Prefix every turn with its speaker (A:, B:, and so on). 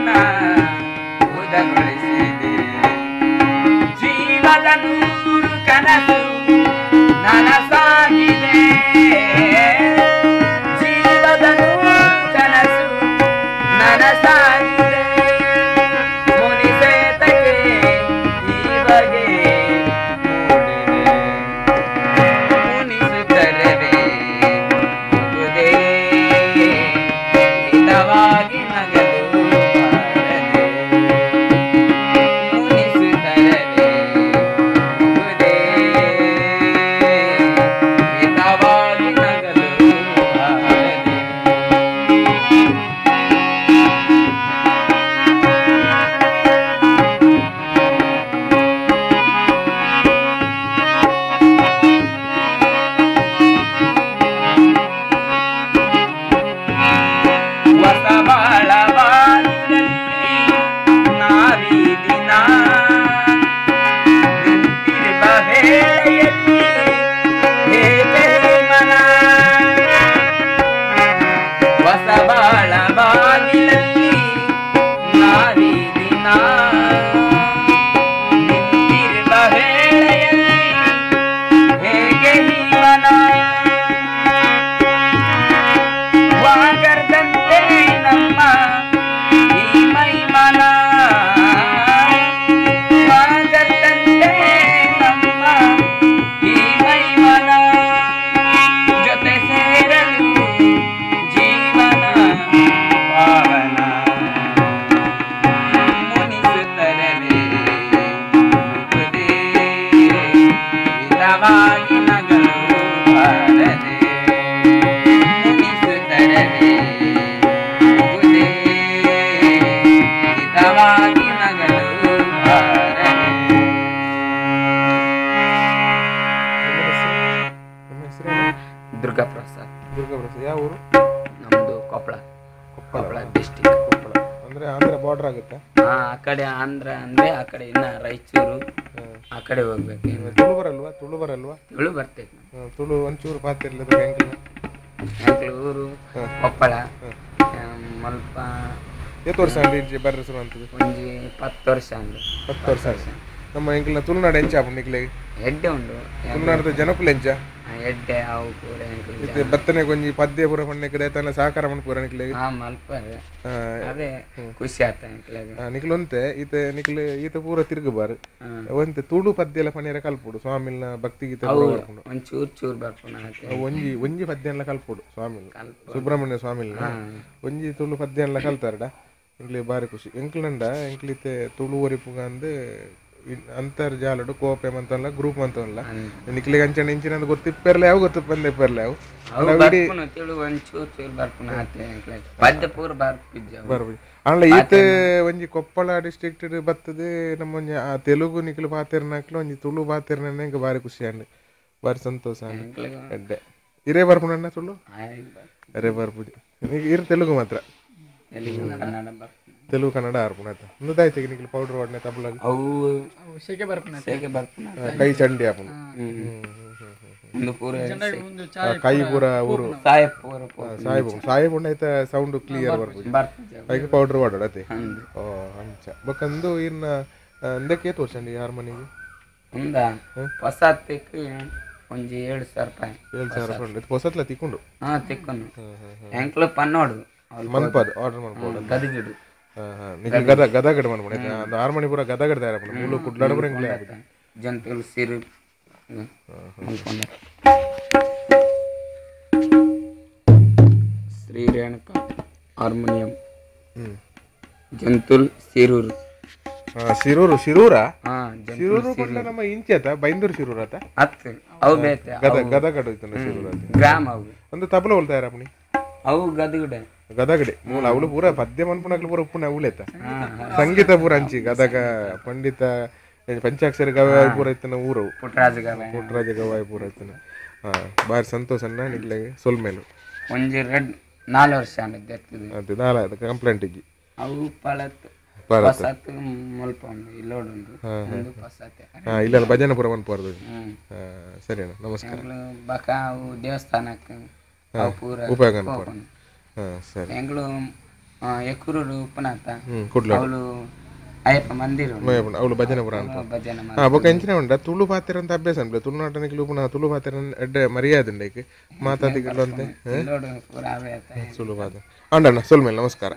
A: ನನ್ನ ಉದಗೊಳಿಸಿದೆ ಜೀವದ ನೂರು ಕನಸು ನನಸಾಗಿದೆ ಜೀವದ ನೂರು ಕನಸು ನನಸಾಗಿದೆ ಮುನಿಸೇತಕ್ಕೆ ಈ ಬಗೆ ಮೂಡಿದೆ ಮುನಿಸುತ್ತಲವೇ ಮುಗುದೇ ಹಿತವಾಗಿ ನಗಲು ಬಾರದೆ ಮುನಿಸುತ್ತಲವೇ ಮುಗುದೇ ಹಿತವಾಗಿ ನಗಲು ಬಾರದೆ ಹೊಸಬಾಳ ಬಾಳಿನಲ್ಲಿ ನಾವೀ ದಿನ ನಿಂತಿರುವ ವೇಳೆಯಲ್ಲಿ ಹೇಗೆ ಮನ ಹೊಸಬಾಳ ಬಾಗಿಲಲ್ಲಿ ನಾವೀ ದಿನ ನಿಂತಿರುವ ವೇಳೆಯಲ್ಲಿ ಹೇಗೆ ಮನ ವಾಗರ್ದಂತೆ ನಮ್ಮ ಈ ಮೈಮನ ವಾಗರ್ದಂತೆ ನಮ್ಮ ಈ ಮೈಮನ ಜೊತೆ ಸೇರಲು ಜೀವನ ಪಾವನ ಮುನಿಸುತ್ತಲವೇ ಮುಗುದೇ ಹಿತವಾಗಿ ನಗಲು ಬಾರದೆ ಮುನಿಸುತ್ತಲವೇ ಮುಗುದೇ ಹಿತವಾಗಿ ನಗಲು ಬಾರದೆ
B: ನಿಮ್ಮ ಹೆಸರೇನು?
A: ದುರ್ಗಾಪ್ರಸಾದ್
B: ದುರ್ಗಾಪ್ರಸಾದ್. ಯಾವ ಊರು?
A: ನಮ್ದು ಕೊಪ್ಪಳ ಕೊಪ್ಪಳ ಡಿಸ್ಟಿಕ್
B: ಕೊಪ್ಪಳ. ಅಂದ್ರೆ ಆಂಧ್ರ ಬಾರ್ಡರ್ ಆಗುತ್ತಾ?
A: ಆ ಕಡೆ ಆಂಧ್ರ ಅಂದ್ರೆ ಆ ಕಡೆ ಇನ್ನ ರಾಯಚೂರು ಆ ಕಡೆ ಹೋಗ್ಬೇಕು
B: ತುಳು ಬರಲ್ವಾ? ತುಳು ಬರಲ್ವಾ?
A: ತುಳು ಬರ್ತೈತಿ
B: ತುಳು ಒಂಚೂರು ಪಾತಿರ್ಲಿಲ್ಲ ಹೆಂಗಿಲ್ಲ?
A: ಮಂಗಳೂರು ಕೊಪ್ಪಳ ಮಲ್ಪ
B: ಎಷ್ಟು ವರ್ಷ ಅಂಡಿ ಬರ್ರಿ ಶುರು ಅಂತದ್ದು?
A: ಒಂಜಿ 10 ವರ್ಷ ಅಂದು
B: 10 ವರ್ಷ ನಮ್ಮ ಎಂಕ್ಲ ತುಳುನಾಡು ಎಂಚ ಆಪುಂಡು ನಿಕ್ಲೆಗೆ?
A: ಎಡ್ಡೆ ಉಂಡು
B: ತುಳುನಾಡದ ಜನಕ್ಕೂ ಎಂಚ
A: ಎಡ್ಡೆ ಅವು ಕೂಡ
B: ಇತ್ತೆ ಬತ್ತನೆ ಕೊಂಜಿ ಪದ್ಯ ಪೂರ ಪಣ್ಣೆಕಡೆ ತನ್ನ ಸಹಕಾರ ಮನ್ ಪೂರ ನಿಕ್ಲೆಗೆ
A: ಮಲ್ಪರೆ ಅದೇ ಖುಷಿ ಆತ
B: ನಿಕ್ಲೊಂತೆ ಈತ ನಿಕ್ಲೆ ಈತ ಪೂರ ತಿರುಗಬಾರು ಒಂತೆ ತುಳು ಪದ್ಯ ಎಲ್ಲ ಪಣ್ಣಿರ ಕಲ್ಪುಡು ಸ್ವಾಮಿಲ್ನ ಭಕ್ತಿ ಗೀತೆ
A: ಒಂಚೂರ್ ಚೂರ್ ಬರ್ಪುನ
B: ಒಂಜಿ ಒಂಜಿ ಪದ್ಯ ಎಲ್ಲ ಕಲ್ಪುಡು ಸ್ವಾಮಿಲ್ ಸುಬ್ರಹ್ಮಣ್ಯ ಸ್ವಾಮಿಲ್ನ ಒಂಜಿ ತುಳು ಪದ್ಯ ಎಲ್ಲ ಕಲ್ತಾರಡ ಎಂಕ್ಲಿ ಬಾರಿ ಖುಷಿ ಎಂಕ್ಲಂಡ ಎಂಕ್ಲಿತೆ ತುಳು ಒರಿಪುಗ ಅಂದ್ ಅಂತರ್ಜಾಲಡು ಕೋಪೆ ಮಂತಲ್ಲ ಗ್ರೂಪ್ ಮಂತಲ್ಲ ನಿಕ್ಲಿಗೆ ಅಂಚನೆ ಇಂಚಿನ ಗೊತ್ತಿಪ್ಪರ್ಲ ಯಾವ ಗೊತ್ತು ಬಂದೆ ಪರ್ಲ ಯಾವ ಅಲ್ಲ ಈತ ಒಂಜಿ ಕೊಪ್ಪಳ ಡಿಸ್ಟ್ರಿಕ್ಟ್ ಬರ್ತದೆ ನಮ್ಮ ಒಂಜಿ ತೆಲುಗು ನಿಕ್ಲು ಪಾತಿರ್ನಾಕ್ಲು ಒಂಜಿ ತುಳು ಪಾತಿರ್ನ ಬಾರಿ ಖುಷಿ ಅಂಡ್ ಬಾರಿ ಸಂತೋಷ ಎಡ್ಡೆ ಇರೇ ಬರ್ಪುಣ್ಣ ತುಳು ಅರೇ ಬರ್ಪುಜಿ ಇರ್ ತೆಲುಗು ಮಾತ್ರ ತೆಲುಗು ಕನ್ನಡ ಆರ್ಪುಣ ಆಯ್ತಾ ಮುಂದಾಯ್ತು ನಿಕ್ಲು ಪೌಡರ್ ವಾಡ್ನೆ ತಬಲಾಗಿ ಕೈ ಚಂಡಿ ಆಪುಣ ಕೈ ಪೂರ ಊರು ಸಾಯಪುಂಡ ಐತ ಸೌಂಡ್ ಕ್ಲಿಯರ್ ಬರ್ಪುಜಿ ಕೈಗೆ ಪೌಡರ್ ವಾಡೋಡತೆ ಓ ಅಂಚ ಬಕಂದು ಇನ್ನ ಇಂದಕ್ಕೆ ತೋರ್ಸಂಡಿ ಹಾರ್ಮೋನಿಗೆ
A: ఉందా పొసత్తికి కొంచెం 7,000
B: ರೂಪಾಯಿ పొసత్ల ತಿಕ್ಕೊಂಡು
A: ತಿಕ್ಕೊಂಡು ಎಂಕ್ಲು ಪನ್ನೋಡು
B: ಮನ್ಪದ ಆರ್ಡರ್ ಮಾಡ್ಬೋದು
A: ಗದಗಿಡು
B: ನಿಮಗೆ ಗದಗಡ ಮಾಡ್ಬೋದು ಅದು ಹಾರ್ಮೋನಿ ಪೂರ ಗದಗಡ ತಯಾರ ಮಾಡ್ಬೋದು ಮೂಲು ಕುಡ್ಲಾಡ ಪೂರ ಇಂಗ್ಲೇ ಆಗುತ್ತೆ
A: ಜಂತುಲ್ ಸಿರು ಶ್ರೀ ರೇಣುಕಾ ಹಾರ್ಮೋನಿಯಂ ಜಂತುಲ್ ಸಿರೂರು
B: ಶಿರೂರು ಶಿರೂರಾ ಶಿರೂರು ಕೊಡ್ಲ ನಮ್ಮ ಇಂಚೆ ಆತ ಬೈಂದೂರು ಶಿರೂರು ಆತ
A: ಅತ್ತು ಅವು ಬೇತೆ
B: ಗದಗಡ ಇತ್ತು ಶಿರೂರು ಆತ
A: ಗ್ರಾಮ ಅವು
B: ಒಂದು ತಬಲ ಹೋಲ್ತಾ ಇರಪ್ಪನಿ
A: ಅವು ಗದಗಡೆ
B: ಗದಗಡೆ ಮೂಲ ಅವಳು ಪೂರ ಪದ್ಯ ಮನ್ಪುಣಕ್ಲು ಪೂರ ಉಪ್ಪುನ ಅವಳೇತ ಸಂಗೀತ ಪೂರ ಅಂಚಿ ಗದಗ ಪಂಡಿತ ಪಂಚಾಕ್ಷರ ಗವಾಯಿ ಪೂರ ಇತ್ತನ ಊರು
A: ಪುಟ್ಟರಾಜ
B: ಗವಾಯಿ ಪೂರ ಇತ್ತನ ಬಾರಿ ಸಂತೋಷನ್ನ ನಿಗ್ಲೆಗೆ ಸೊಲ್ಮೇಲು
A: ಒಂಜಿ 4 ವರ್ಷ
B: ಅದು ನಾಲ ಕಂಪ್ಲೇಂಟ್ ಇಜ್ಜಿ
A: ಅವು ಪಳತ್ ಪಸತ್ ಮಲ್ಪ ಇಲ್ಲೋಡು ಒಂದು ಪಸತೆ
B: ಇಲ್ಲ ಭಜನೆ ಪೂರ ಮನ್ಪುರ್ದು ಸರಿ ಅಣ್ಣ ನಮಸ್ಕಾರ
A: ಬಕ ಅವು ದೇವಸ್ಥಾನಕ್ಕೆ ಅವು ಪೂರ
B: ಉಪಯೋಗ ಸರಿ
A: ಎಂಗ್ಳು ಎಕ್ಕೂರು ಉಪನಾಥ
B: ಕುಡ್ಲ
A: ಅವಳು ಅಯ್ಯಪ್ಪ ಮಂದಿರ
B: ಅವಳು ಭಜನೆ ಪುರ ಅಂತ
A: ಭಜನೆ
B: ಬೊಕ ಎಂಚಿನ ಉಂಡ ತುಳು ಪಾತ್ರ ಅಂತ ಅಭ್ಯಾಸ ಉಂಟು ತುಳುನಾಟನಿಗೆ ಲೂಪನ ತುಳು ಪಾತ್ರ ಎಡ್ಡೆ ಮರ್ಯಾದೆ ಉಂಡೈಕ್ ಮಾತಾದಿಗಳು ಅಂತೆ
A: ನೋಡು ಪೂರ ಅವೇ ಆತ
B: ಸುಳು ಪಾತ್ರ ಅಂಡಣ್ಣ ಸೊಲ್ಮೇಲೆ ನಮಸ್ಕಾರ.